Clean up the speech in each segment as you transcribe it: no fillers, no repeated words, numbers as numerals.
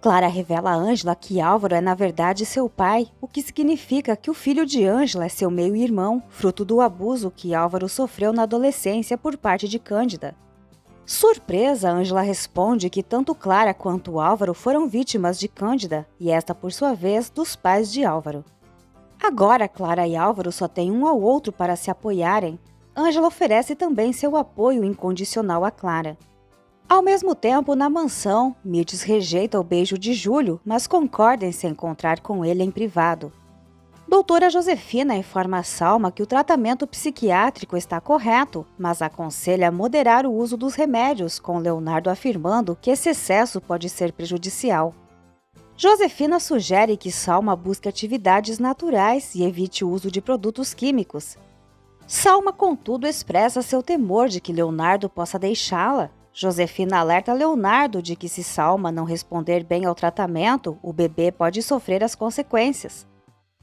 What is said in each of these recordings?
Clara revela a Ângela que Álvaro é na verdade seu pai, o que significa que o filho de Ângela é seu meio-irmão, fruto do abuso que Álvaro sofreu na adolescência por parte de Cândida. Surpresa, Ângela responde que tanto Clara quanto Álvaro foram vítimas de Cândida, e esta por sua vez dos pais de Álvaro. Agora Clara e Álvaro só têm um ao outro para se apoiarem. Ângela oferece também seu apoio incondicional a Clara. Ao mesmo tempo, na mansão, Mirtes rejeita o beijo de Júlio, mas concorda em se encontrar com ele em privado. Doutora Josefina informa a Salma que o tratamento psiquiátrico está correto, mas aconselha moderar o uso dos remédios, com Leonardo afirmando que esse excesso pode ser prejudicial. Josefina sugere que Salma busque atividades naturais e evite o uso de produtos químicos. Salma, contudo, expressa seu temor de que Leonardo possa deixá-la. Josefina alerta Leonardo de que se Salma não responder bem ao tratamento, o bebê pode sofrer as consequências.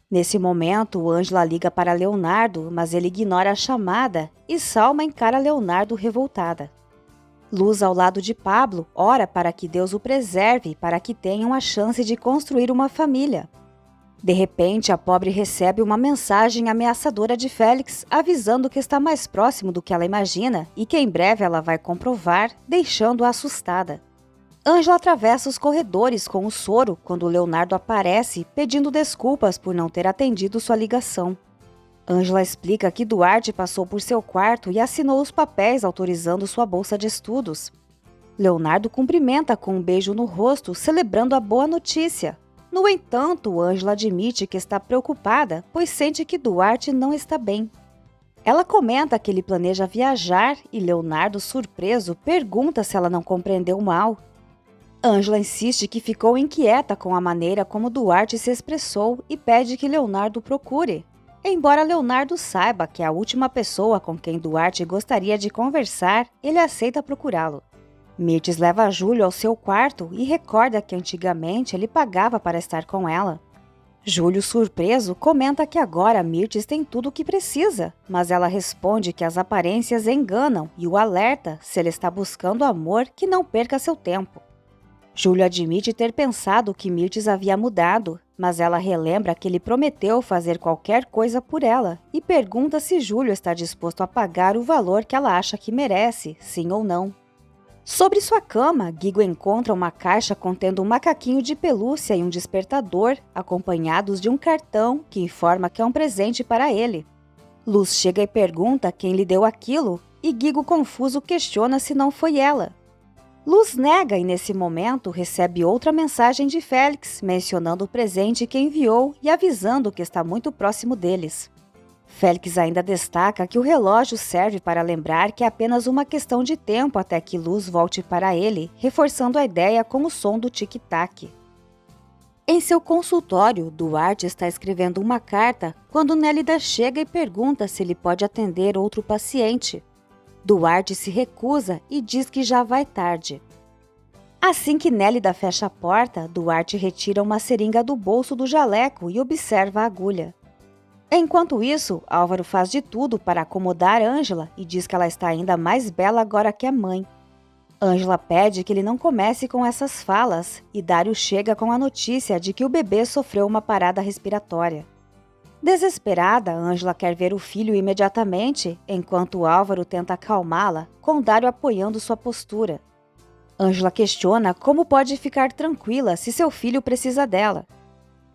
Nesse momento, Ângela liga para Leonardo, mas ele ignora a chamada e Salma encara Leonardo revoltada. Luz, ao lado de Pablo, ora para que Deus o preserve para que tenham a chance de construir uma família. De repente, a pobre recebe uma mensagem ameaçadora de Félix, avisando que está mais próximo do que ela imagina e que em breve ela vai comprovar, deixando-a assustada. Ângela atravessa os corredores com o soro quando Leonardo aparece, pedindo desculpas por não ter atendido sua ligação. Ângela explica que Duarte passou por seu quarto e assinou os papéis autorizando sua bolsa de estudos. Leonardo cumprimenta com um beijo no rosto, celebrando a boa notícia. No entanto, Ângela admite que está preocupada, pois sente que Duarte não está bem. Ela comenta que ele planeja viajar e Leonardo, surpreso, pergunta se ela não compreendeu mal. Ângela insiste que ficou inquieta com a maneira como Duarte se expressou e pede que Leonardo o procure. Embora Leonardo saiba que é a última pessoa com quem Duarte gostaria de conversar, ele aceita procurá-lo. Mirtes leva Júlio ao seu quarto e recorda que antigamente ele pagava para estar com ela. Júlio, surpreso, comenta que agora Mirtes tem tudo o que precisa, mas ela responde que as aparências enganam e o alerta, se ele está buscando amor, que não perca seu tempo. Júlio admite ter pensado que Mirtes havia mudado, mas ela relembra que ele prometeu fazer qualquer coisa por ela e pergunta se Júlio está disposto a pagar o valor que ela acha que merece, sim ou não. Sobre sua cama, Guigo encontra uma caixa contendo um macaquinho de pelúcia e um despertador, acompanhados de um cartão que informa que é um presente para ele. Luz chega e pergunta quem lhe deu aquilo, e Guigo, confuso, questiona se não foi ela. Luz nega e, nesse momento, recebe outra mensagem de Félix, mencionando o presente que enviou e avisando que está muito próximo deles. Félix ainda destaca que o relógio serve para lembrar que é apenas uma questão de tempo até que Luz volte para ele, reforçando a ideia com o som do tic-tac. Em seu consultório, Duarte está escrevendo uma carta quando Nélida chega e pergunta se ele pode atender outro paciente. Duarte se recusa e diz que já vai tarde. Assim que Nélida fecha a porta, Duarte retira uma seringa do bolso do jaleco e observa a agulha. Enquanto isso, Álvaro faz de tudo para acomodar Ângela e diz que ela está ainda mais bela agora que é mãe. Ângela pede que ele não comece com essas falas e Dário chega com a notícia de que o bebê sofreu uma parada respiratória. Desesperada, Ângela quer ver o filho imediatamente, enquanto Álvaro tenta acalmá-la, com Dário apoiando sua postura. Ângela questiona como pode ficar tranquila se seu filho precisa dela.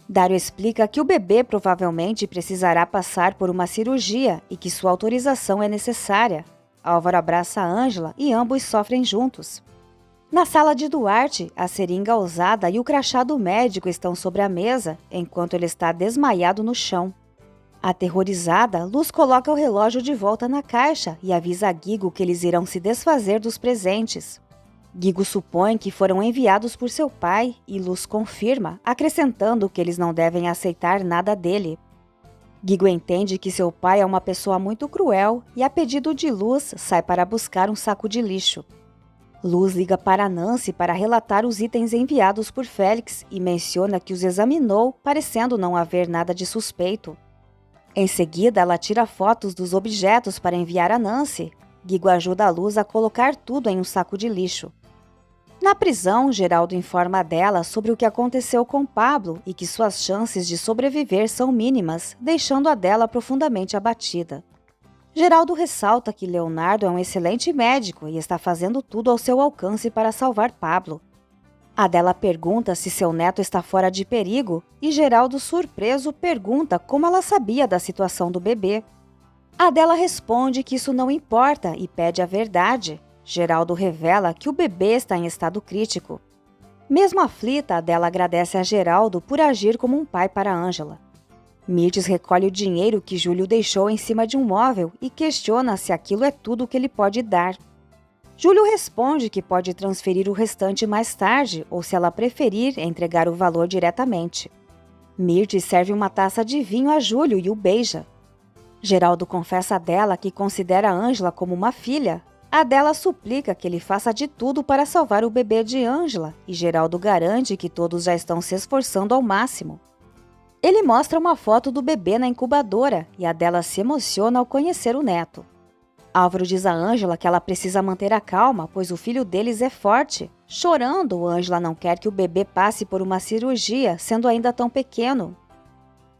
Dário explica que o bebê provavelmente precisará passar por uma cirurgia e que sua autorização é necessária. Álvaro abraça Ângela e ambos sofrem juntos. Na sala de Duarte, a seringa usada e o crachá do médico estão sobre a mesa, enquanto ele está desmaiado no chão. Aterrorizada, Luz coloca o relógio de volta na caixa e avisa a Guigo que eles irão se desfazer dos presentes. Guigo supõe que foram enviados por seu pai e Luz confirma, acrescentando que eles não devem aceitar nada dele. Guigo entende que seu pai é uma pessoa muito cruel e, a pedido de Luz, sai para buscar um saco de lixo. Luz liga para Nancy para relatar os itens enviados por Félix e menciona que os examinou, parecendo não haver nada de suspeito. Em seguida, ela tira fotos dos objetos para enviar a Nancy. Guigo ajuda a Luz a colocar tudo em um saco de lixo. Na prisão, Geraldo informa a Adela sobre o que aconteceu com Pablo e que suas chances de sobreviver são mínimas, deixando a Adela profundamente abatida. Geraldo ressalta que Leonardo é um excelente médico e está fazendo tudo ao seu alcance para salvar Pablo. Adela pergunta se seu neto está fora de perigo e Geraldo, surpreso, pergunta como ela sabia da situação do bebê. Adela responde que isso não importa e pede a verdade. Geraldo revela que o bebê está em estado crítico. Mesmo aflita, Adela agradece a Geraldo por agir como um pai para Ângela. Mirtes recolhe o dinheiro que Júlio deixou em cima de um móvel e questiona se aquilo é tudo o que ele pode dar. Júlio responde que pode transferir o restante mais tarde ou, se ela preferir, entregar o valor diretamente. Mirtes serve uma taça de vinho a Júlio e o beija. Geraldo confessa a Adela que considera Ângela como uma filha. Adela suplica que ele faça de tudo para salvar o bebê de Ângela e Geraldo garante que todos já estão se esforçando ao máximo. Ele mostra uma foto do bebê na incubadora e Adela se emociona ao conhecer o neto. Álvaro diz a Ângela que ela precisa manter a calma, pois o filho deles é forte. Chorando, Ângela não quer que o bebê passe por uma cirurgia, sendo ainda tão pequeno.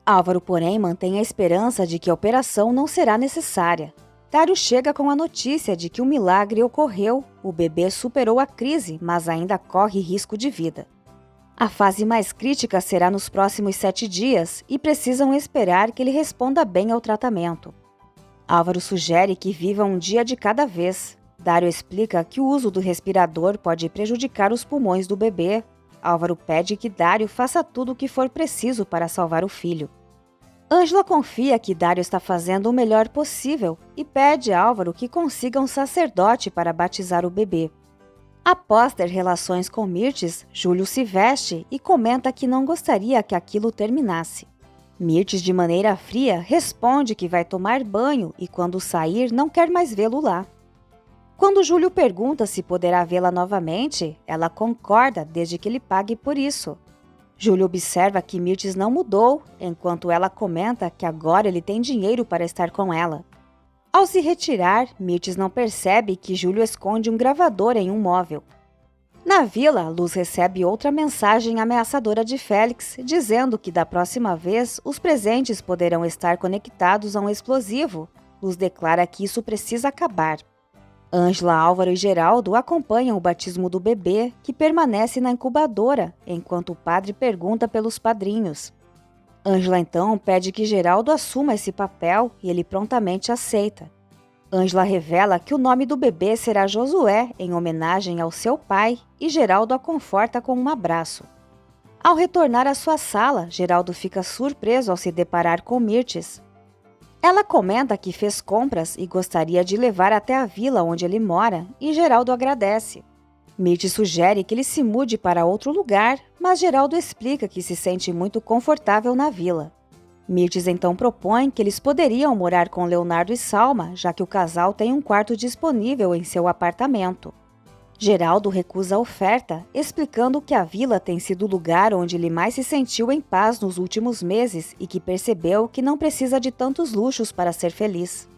Álvaro, porém, mantém a esperança de que a operação não será necessária. Dário chega com a notícia de que o milagre ocorreu. O bebê superou a crise, mas ainda corre risco de vida. A fase mais crítica será nos próximos 7 dias e precisam esperar que ele responda bem ao tratamento. Álvaro sugere que viva um dia de cada vez. Dário explica que o uso do respirador pode prejudicar os pulmões do bebê. Álvaro pede que Dário faça tudo o que for preciso para salvar o filho. Ângela confia que Dário está fazendo o melhor possível e pede a Álvaro que consiga um sacerdote para batizar o bebê. Após ter relações com Mirtes, Júlio se veste e comenta que não gostaria que aquilo terminasse. Mirtes, de maneira fria, responde que vai tomar banho e, quando sair, não quer mais vê-lo lá. Quando Júlio pergunta se poderá vê-la novamente, ela concorda desde que ele pague por isso. Júlio observa que Mirtes não mudou, enquanto ela comenta que agora ele tem dinheiro para estar com ela. Ao se retirar, Mirtes não percebe que Júlio esconde um gravador em um móvel. Na vila, Luz recebe outra mensagem ameaçadora de Félix, dizendo que da próxima vez os presentes poderão estar conectados a um explosivo. Luz declara que isso precisa acabar. Ângela, Álvaro e Geraldo acompanham o batismo do bebê, que permanece na incubadora, enquanto o padre pergunta pelos padrinhos. Ângela então pede que Geraldo assuma esse papel e ele prontamente aceita. Ângela revela que o nome do bebê será Josué, em homenagem ao seu pai, e Geraldo a conforta com um abraço. Ao retornar à sua sala, Geraldo fica surpreso ao se deparar com Mirtes. Ela comenta que fez compras e gostaria de levar até a vila onde ele mora, e Geraldo agradece. Mirtes sugere que ele se mude para outro lugar, mas Geraldo explica que se sente muito confortável na vila. Mirtes então propõe que eles poderiam morar com Leonardo e Salma, já que o casal tem um quarto disponível em seu apartamento. Geraldo recusa a oferta, explicando que a vila tem sido o lugar onde ele mais se sentiu em paz nos últimos meses e que percebeu que não precisa de tantos luxos para ser feliz.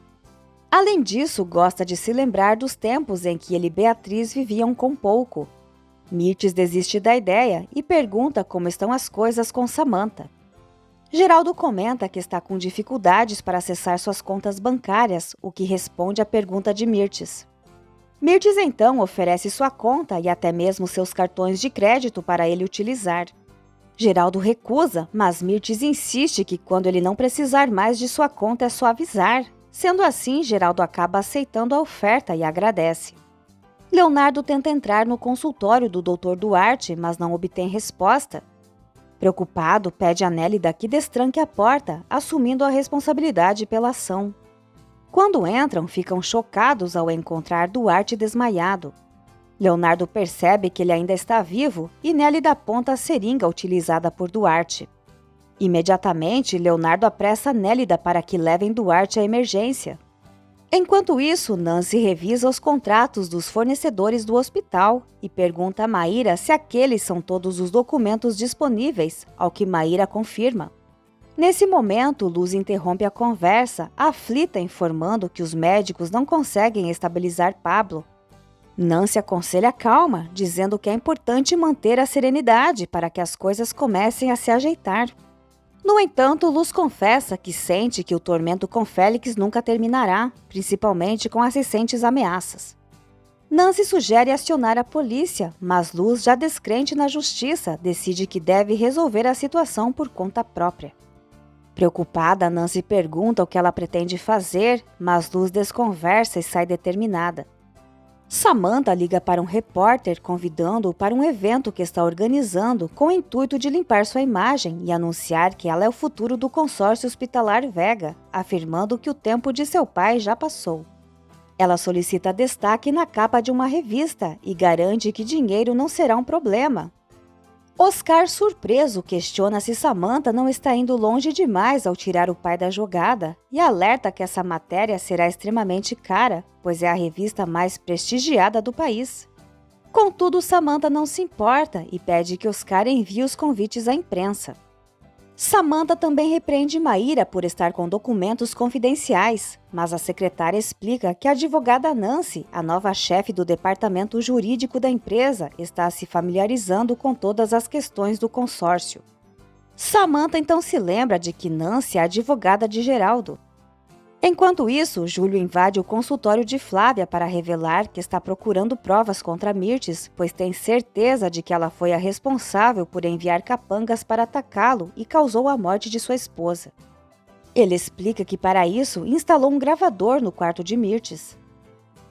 Além disso, gosta de se lembrar dos tempos em que ele e Beatriz viviam com pouco. Mirtes desiste da ideia e pergunta como estão as coisas com Samantha. Geraldo comenta que está com dificuldades para acessar suas contas bancárias, o que responde à pergunta de Mirtes. Mirtes então oferece sua conta e até mesmo seus cartões de crédito para ele utilizar. Geraldo recusa, mas Mirtes insiste que quando ele não precisar mais de sua conta é só avisar. Sendo assim, Geraldo acaba aceitando a oferta e agradece. Leonardo tenta entrar no consultório do Dr. Duarte, mas não obtém resposta. Preocupado, pede a Nélida que destranque a porta, assumindo a responsabilidade pela ação. Quando entram, ficam chocados ao encontrar Duarte desmaiado. Leonardo percebe que ele ainda está vivo e Nélida aponta a seringa utilizada por Duarte. Imediatamente, Leonardo apressa Nélida para que levem Duarte à emergência. Enquanto isso, Nancy revisa os contratos dos fornecedores do hospital e pergunta a Maíra se aqueles são todos os documentos disponíveis, ao que Maíra confirma. Nesse momento, Luz interrompe a conversa, aflita informando que os médicos não conseguem estabilizar Pablo. Nancy aconselha calma, dizendo que é importante manter a serenidade para que as coisas comecem a se ajeitar. No entanto, Luz confessa que sente que o tormento com Félix nunca terminará, principalmente com as recentes ameaças. Nancy sugere acionar a polícia, mas Luz, já descrente na justiça, decide que deve resolver a situação por conta própria. Preocupada, Nancy pergunta o que ela pretende fazer, mas Luz desconversa e sai determinada. Samantha liga para um repórter convidando-o para um evento que está organizando com o intuito de limpar sua imagem e anunciar que ela é o futuro do consórcio hospitalar Vega, afirmando que o tempo de seu pai já passou. Ela solicita destaque na capa de uma revista e garante que dinheiro não será um problema. Oscar, surpreso, questiona se Samantha não está indo longe demais ao tirar o pai da jogada e alerta que essa matéria será extremamente cara, pois é a revista mais prestigiada do país. Contudo, Samantha não se importa e pede que Oscar envie os convites à imprensa. Samantha também repreende Maíra por estar com documentos confidenciais, mas a secretária explica que a advogada Nancy, a nova chefe do departamento jurídico da empresa, está se familiarizando com todas as questões do consórcio. Samantha então se lembra de que Nancy é a advogada de Geraldo. Enquanto isso, Júlio invade o consultório de Flávia para revelar que está procurando provas contra Mirtes, pois tem certeza de que ela foi a responsável por enviar capangas para atacá-lo e causou a morte de sua esposa. Ele explica que para isso instalou um gravador no quarto de Mirtes.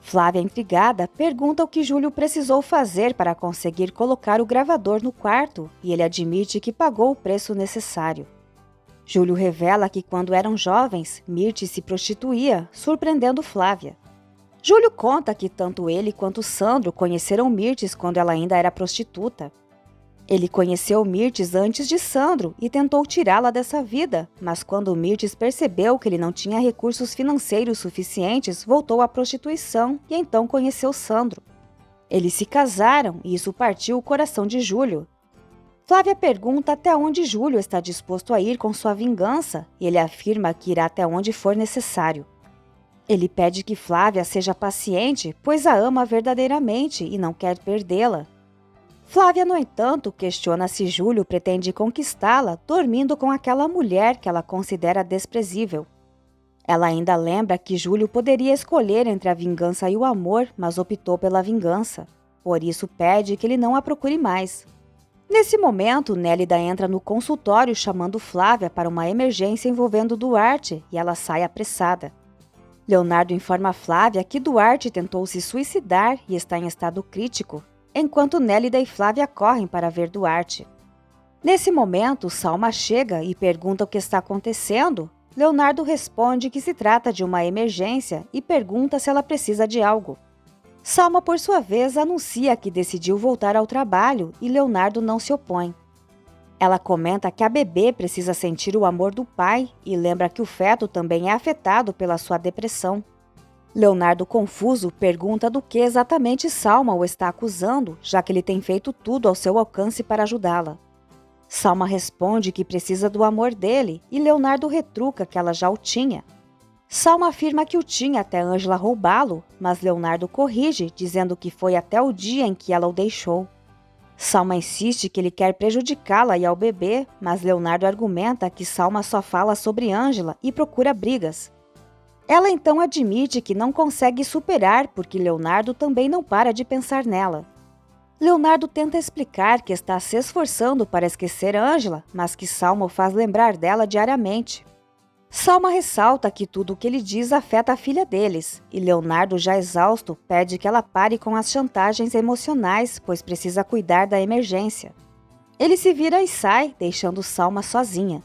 Flávia, intrigada, pergunta o que Júlio precisou fazer para conseguir colocar o gravador no quarto e ele admite que pagou o preço necessário. Júlio revela que quando eram jovens, Mirtes se prostituía, surpreendendo Flávia. Júlio conta que tanto ele quanto Sandro conheceram Mirtes quando ela ainda era prostituta. Ele conheceu Mirtes antes de Sandro e tentou tirá-la dessa vida, mas quando Mirtes percebeu que ele não tinha recursos financeiros suficientes, voltou à prostituição e então conheceu Sandro. Eles se casaram e isso partiu o coração de Júlio. Flávia pergunta até onde Júlio está disposto a ir com sua vingança e ele afirma que irá até onde for necessário. Ele pede que Flávia seja paciente, pois a ama verdadeiramente e não quer perdê-la. Flávia, no entanto, questiona se Júlio pretende conquistá-la dormindo com aquela mulher que ela considera desprezível. Ela ainda lembra que Júlio poderia escolher entre a vingança e o amor, mas optou pela vingança. Por isso pede que ele não a procure mais. Nesse momento, Nélida entra no consultório chamando Flávia para uma emergência envolvendo Duarte e ela sai apressada. Leonardo informa Flávia que Duarte tentou se suicidar e está em estado crítico, enquanto Nélida e Flávia correm para ver Duarte. Nesse momento, Salma chega e pergunta o que está acontecendo. Leonardo responde que se trata de uma emergência e pergunta se ela precisa de algo. Salma, por sua vez, anuncia que decidiu voltar ao trabalho e Leonardo não se opõe. Ela comenta que a bebê precisa sentir o amor do pai e lembra que o feto também é afetado pela sua depressão. Leonardo, confuso, pergunta do que exatamente Salma o está acusando, já que ele tem feito tudo ao seu alcance para ajudá-la. Salma responde que precisa do amor dele e Leonardo retruca que ela já o tinha. Salma afirma que o tinha até Ângela roubá-lo, mas Leonardo corrige, dizendo que foi até o dia em que ela o deixou. Salma insiste que ele quer prejudicá-la e ao bebê, mas Leonardo argumenta que Salma só fala sobre Ângela e procura brigas. Ela então admite que não consegue superar porque Leonardo também não para de pensar nela. Leonardo tenta explicar que está se esforçando para esquecer Ângela, mas que Salma o faz lembrar dela diariamente. Salma ressalta que tudo o que ele diz afeta a filha deles, e Leonardo, já exausto, pede que ela pare com as chantagens emocionais, pois precisa cuidar da emergência. Ele se vira e sai, deixando Salma sozinha.